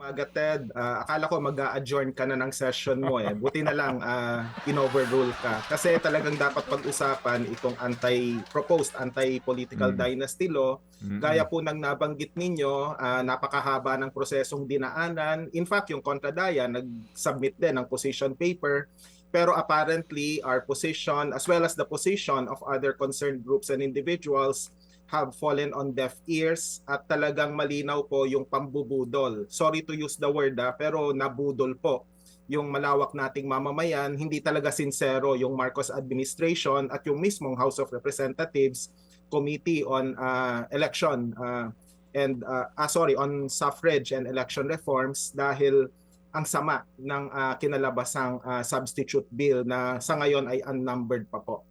Umaga, Ted. Akala ko mag-a-adjourn ka na ng session mo eh. Buti na lang in-overrule ka. Kasi talagang dapat pag-usapan itong proposed anti-political Mm. dynasty law. Gaya Mm. po ng nabanggit ninyo, napakahaba ng prosesong dinaanan. In fact, yung kontradaya nag-submit din ng position paper. Pero apparently, our position as well as the position of other concerned groups and individuals have fallen on deaf ears at talagang malinaw po yung pambubudol. Sorry to use the word pero nabudol po yung malawak nating mamamayan. Hindi talaga sincero yung Marcos administration at yung mismong House of Representatives Committee on on suffrage and election reforms dahil ang sama ng kinalabasang substitute bill na sa ngayon ay unnumbered pa po.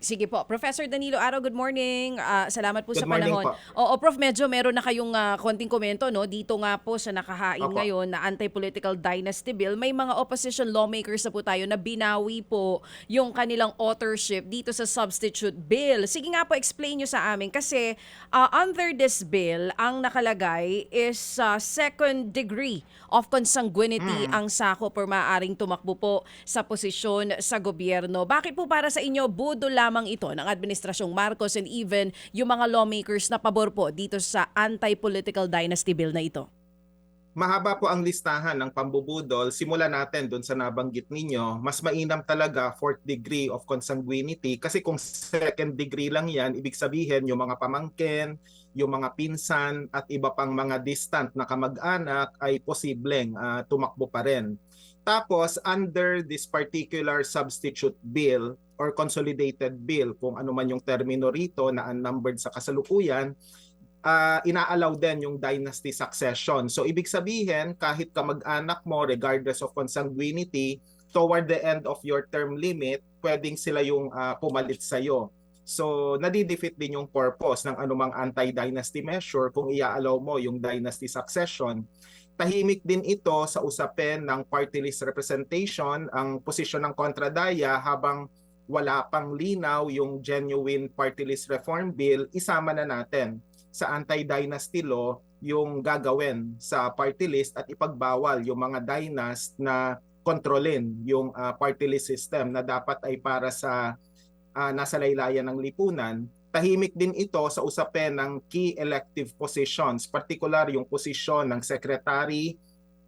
Sige po. Professor Danilo Araw, good morning. Salamat po Good sa morning panahon. po. Oo, Prof, medyo meron na kayong konting komento, no? Dito nga po sa nakahain Opo. ngayon na anti-political dynasty bill, may mga opposition lawmakers na po tayo na binawi po yung kanilang authorship dito sa substitute bill. Sige nga po, explain nyo sa amin. Kasi under this bill, ang nakalagay is second degree of consanguinity ang sakop or maaaring tumakbo po sa posisyon sa gobyerno. Bakit po para sa inyo, budol lamang ito ng Administrasyong Marcos and even yung mga lawmakers na pabor po dito sa anti-political dynasty bill na ito? Mahaba po ang listahan ng pambubudol. Simulan natin doon sa nabanggit ninyo. Mas mainam talaga fourth degree of consanguinity kasi kung second degree lang yan, ibig sabihin yung mga pamangkin, yung mga pinsan at iba pang mga distant na kamag-anak ay posibleng tumakbo pa rin. Tapos under this particular substitute bill or consolidated bill, kung ano man yung termino rito na unnumbered sa kasalukuyan, ina-allow din yung dynasty succession. So ibig sabihin, kahit kamag-anak mo, regardless of consanguinity, toward the end of your term limit, pwedeng sila yung pumalit sa'yo. So nadidefeat din yung purpose ng anumang anti-dynasty measure kung ia-allow mo yung dynasty succession. Tahimik din ito sa usapin ng party list representation, ang posisyon ng kontradaya habang wala pang linaw yung genuine party list reform bill, isama na natin sa anti-dynasty law yung gagawin sa party list at ipagbawal yung mga dynast na kontrolin yung party list system na dapat ay para sa nasa laylayan ng lipunan. Tahimik din ito sa usapin ng key elective positions, particular yung posisyon ng secretary,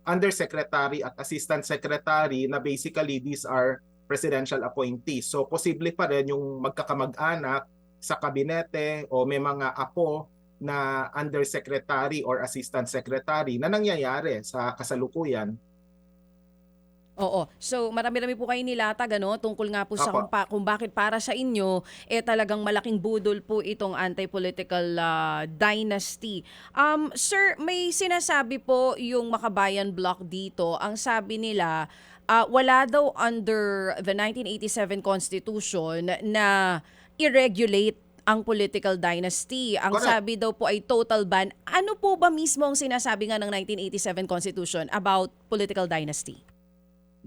undersecretary at assistant secretary na basically these are presidential appointees. So posible pa rin yung magkakamag-anak sa kabinete o may mga apo na undersecretary or assistant secretary na nangyayari sa kasalukuyan. Oo. So marami-rami po kayo nilatag tungkol nga po sa Opo. kung bakit para sa inyo talagang malaking budol po itong anti-political dynasty. Sir, may sinasabi po yung Makabayan Bloc dito. Ang sabi nila, wala daw under the 1987 Constitution na i-regulate ang political dynasty. Ang Correct. sabi daw po ay total ban. Ano po ba mismo ang sinasabi nga ng 1987 Constitution about political dynasty?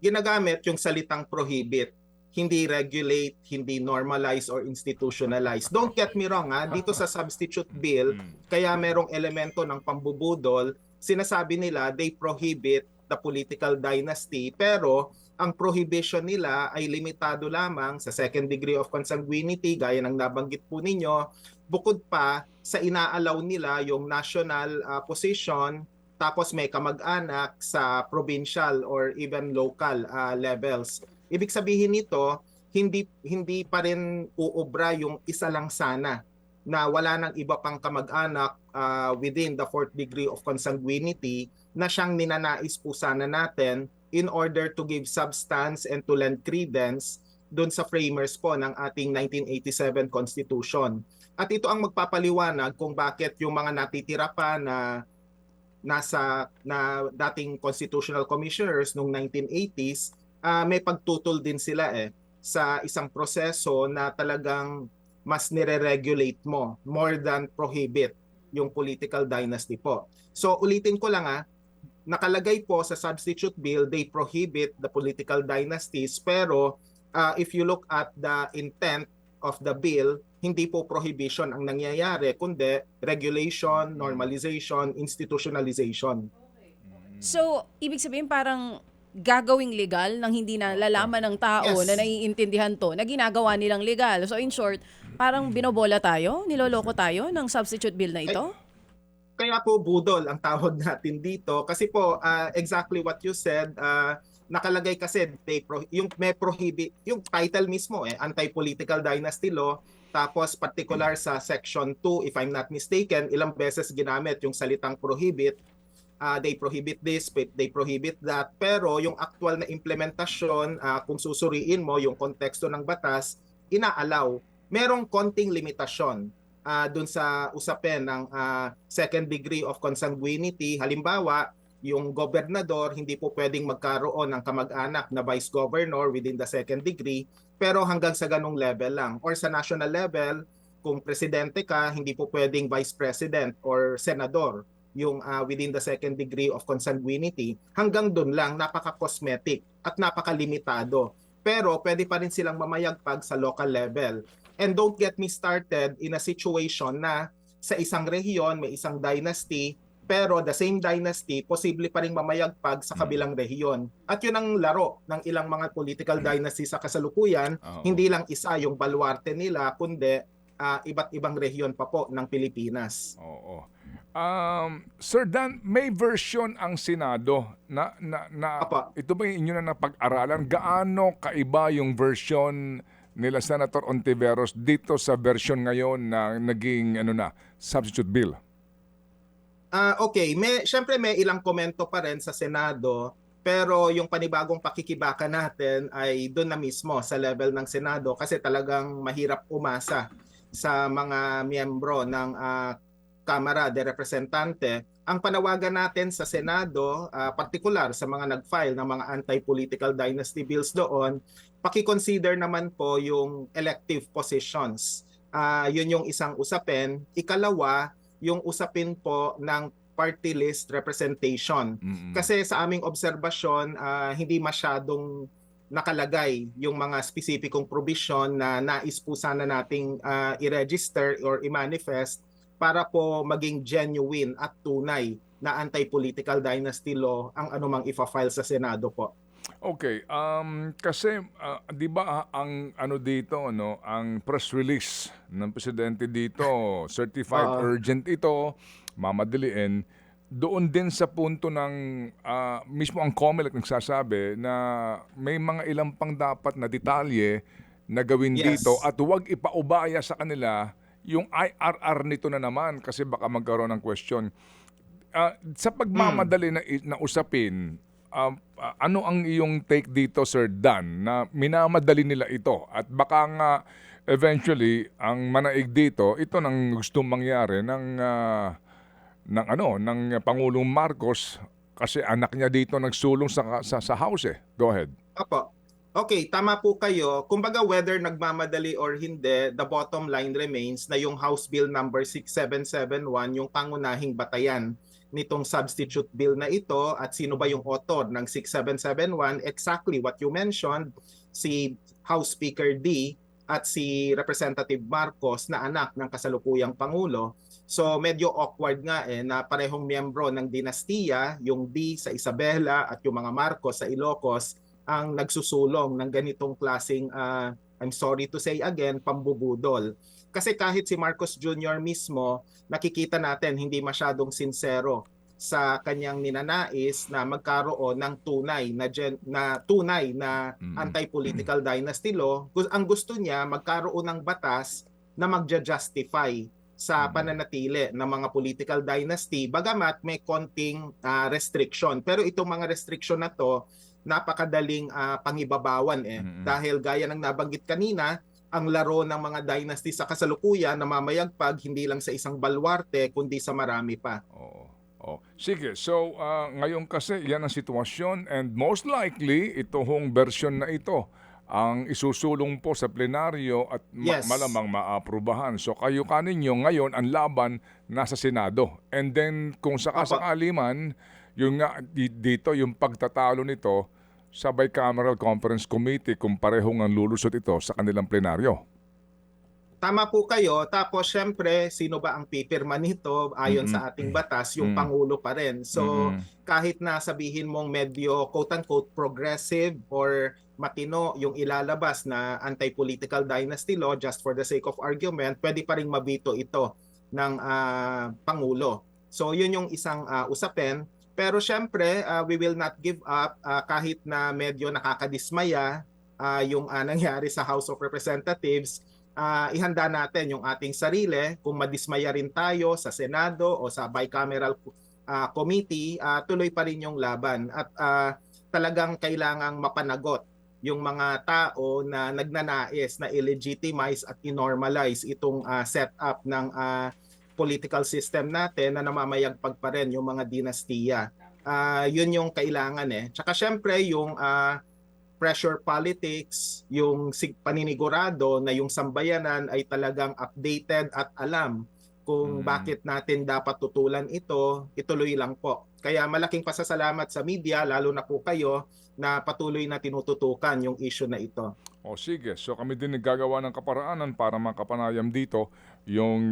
Ginagamit yung salitang prohibit, hindi regulate, hindi normalize or institutionalize. Don't get me wrong dito sa substitute bill, kaya merong elemento ng pambubudol, sinasabi nila they prohibit the political dynasty, pero ang prohibition nila ay limitado lamang sa second degree of consanguinity, gaya ng nabanggit po ninyo, bukod pa sa inaalaw nila yung national position, tapos may kamag-anak sa provincial or even local levels. Ibig sabihin nito, hindi pa rin uubra yung isa lang sana na wala nang iba pang kamag-anak within the fourth degree of consanguinity na siyang ninanais po sana natin in order to give substance and to lend credence doon sa framers po ng ating 1987 Constitution. At ito ang magpapaliwanag kung bakit yung mga natitira pa na dating constitutional commissioners noong 1980s, may pagtutol din sila sa isang proseso na talagang mas nire-regulate mo more than prohibit yung political dynasty po. So ulitin ko lang nakalagay po sa substitute bill, they prohibit the political dynasties, pero if you look at the intent of the bill, hindi po prohibition ang nangyayari, kundi regulation, normalization, institutionalization. So, ibig sabihin parang gagawing legal nang hindi na lalaman ng tao na Yes. naiintindihan 'to, na ginagawa nilang legal. So in short, parang binobola tayo, niloloko tayo ng substitute bill na Ay, ito? kaya po budol ang tawag natin dito kasi po exactly what you said, nakalagay kasi yung may prohibit yung title mismo anti-political dynasty law, tapos particular sa section 2 if I'm not mistaken ilang beses ginamit yung salitang prohibit. They prohibit this, they prohibit that, pero yung actual na implementasyon, kung susuriin mo yung konteksto ng batas, inaalaw. Merong konting limitasyon dun sa usapin ng second degree of consanguinity. Halimbawa, yung gobernador hindi po pwedeng magkaroon ng kamag-anak na vice governor within the second degree, pero hanggang sa ganung level lang. Or sa national level, kung presidente ka, hindi po pwedeng vice president or senador yung within the second degree of consanguinity. Hanggang dun lang, napaka-cosmetic at napaka-limitado. Pero pwede pa rin silang mamayagpag sa local level. And don't get me started in a situation na sa isang rehiyon may isang dynasty, pero the same dynasty posible pa rin mamayagpag sa kabilang rehiyon. At yun ang laro ng ilang mga political dynasty sa kasalukuyan, hindi lang isa yung baluarte nila, kundi iba't ibang rehiyon pa po ng Pilipinas. Oo. Sir Dan, may version ang Senado na Apa. ito ba yung inyo na napag-aralan? Gaano kaiba yung version nila Senator Ontiveros dito sa version ngayon na naging substitute bill? Okay, syempre may ilang komento pa rin sa Senado, pero yung panibagong pakikibaka natin ay doon na mismo sa level ng Senado kasi talagang mahirap umasa sa mga miyembro ng Kamara de Representante. Ang panawagan natin sa Senado, partikular sa mga nag-file ng mga anti-political dynasty bills doon, paki-consider naman po yung elective positions. Yun yung isang usapin. Ikalawa, yung usapin po ng party list representation. Kasi sa aming obserbasyon, hindi masyadong nakalagay yung mga spesipikong provision na nais po sana nating i-register or i-manifest para po maging genuine at tunay na anti-political dynasty law ang anumang ifa-file sa Senado po. Okay, kasi 'di ba ang dito ang press release ng presidente dito, certified urgent ito, mamadaliin. Doon din sa punto ng mismo ang COMELEC nagsasabi na may mga ilang pang dapat na detalye na gawin Yes. dito at huwag ipaubaya sa kanila yung IRR nito na naman kasi baka magkaroon ng question. Sa pagmamadali na usapin, ano ang iyong take dito, Sir Dan, na minamadali nila ito at baka nga eventually ang manaig dito, ito nang gustong mangyari ng Pangulong Marcos kasi anak niya dito nagsulong sa House eh. Go ahead. Opo. Okay, tama po kayo. Kumbaga whether nagmamadali or hindi, the bottom line remains na yung House Bill number 6771, yung pangunahing batayan nitong substitute bill na ito at sino ba yung author ng 6771, exactly what you mentioned, si House Speaker D at si Representative Marcos na anak ng kasalukuyang Pangulo. So medyo awkward nga na parehong miyembro ng dinastiya, yung D sa Isabela at yung mga Marcos sa Ilocos, ang nagsusulong ng ganitong klaseng, I'm sorry to say again, pambubudol. Kasi kahit si Marcos Jr. mismo, nakikita natin hindi masyadong sincero sa kanyang ninanais na magkaroon ng tunay na anti-political dynasty law. Ang gusto niya magkaroon ng batas na magja-justify sa pananatili ng mga political dynasty, bagamat may konting restriction. Pero itong mga restriction na to, napakadaling pangibabawan dahil gaya ng nabanggit kanina, ang laro ng mga dynasty sa kasalukuyan na mamayagpag hindi lang sa isang baluarte kundi sa marami pa. Sige, so ngayon kasi yan ang sitwasyon and most likely ito hong version na ito ang isusulong po sa plenaryo at Yes. malamang maaprubahan. So kayo kaninyo ngayon ang laban nasa Senado. And then kung sakasakali man, yung nga dito yung pagtatalo nito sa Bicameral Conference Committee kung parehong ang lulusot ito sa kanilang plenaryo. tama po kayo. Tapos syempre, sino ba ang pipirma nito ayon sa ating batas? Yung Pangulo pa rin. So kahit na sabihin mong medyo quote-unquote progressive or matino yung ilalabas na anti-political dynasty law, just for the sake of argument, pwede pa rin mabito ito ng Pangulo. So yun yung isang usapin. Pero syempre, we will not give up kahit na medyo nakakadismaya yung nangyari sa House of Representatives. Ihanda natin yung ating sarili. Kung madismaya rin tayo sa Senado o sa bicameral committee, tuloy pa rin yung laban. At talagang kailangang mapanagot yung mga tao na nagnanais na illegitimize at inormalize itong setup ng political system natin na namamayagpag pa rin yung mga dinastiya. Yun yung kailangan Tsaka syempre yung pressure politics, yung paninigurado na yung sambayanan ay talagang updated at alam kung bakit natin dapat tutulan ito, ituloy lang po. Kaya malaking pasasalamat sa media, lalo na po kayo, na patuloy na tinututukan yung issue na ito. O sige, so kami din naggagawa ng kaparaanan para makapanayam dito yung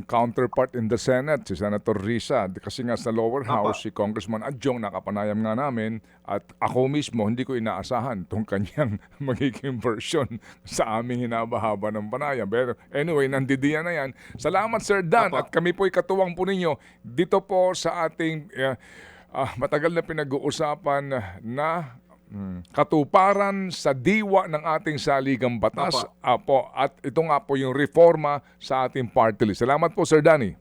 counterpart in the Senate, si Senator Risa. Kasi nga sa lower house, si Congressman Adjong nakapanayam nga namin at ako mismo hindi ko inaasahan itong kanyang magiging version sa aming hinabahaba ng panayam. Pero anyway, nandidiyan na yan. Salamat Sir Dan at kami po'y katuwang po ninyo dito po sa ating matagal na pinag-uusapan na katuparan sa diwa ng ating saligang batas. Apo. At ito nga po yung reforma sa ating party list. Salamat po, Sir Danny.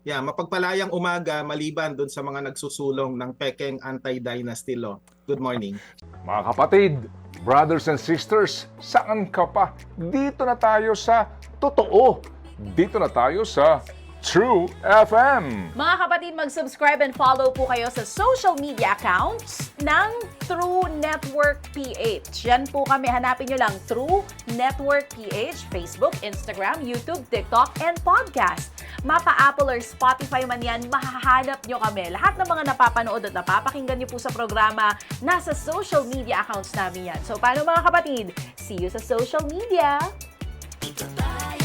Yeah, mapagpalayang umaga maliban doon sa mga nagsusulong ng pekeng anti-dynasty law. Good morning. Mga kapatid, brothers and sisters, saan ka pa? Dito na tayo sa totoo. Dito na tayo sa True FM. Mga kapatid, mag-subscribe and follow po kayo sa social media accounts ng True Network PH. Yan po kami. Hanapin nyo lang True Network PH, Facebook, Instagram, YouTube, TikTok, and podcast. Mapa Apple or Spotify man yan, mahahanap nyo kami. Lahat ng mga napapanood at napapakinggan nyo po sa programa, nasa social media accounts namin yan. So, paano mga kapatid? See you sa social media! Dito tayo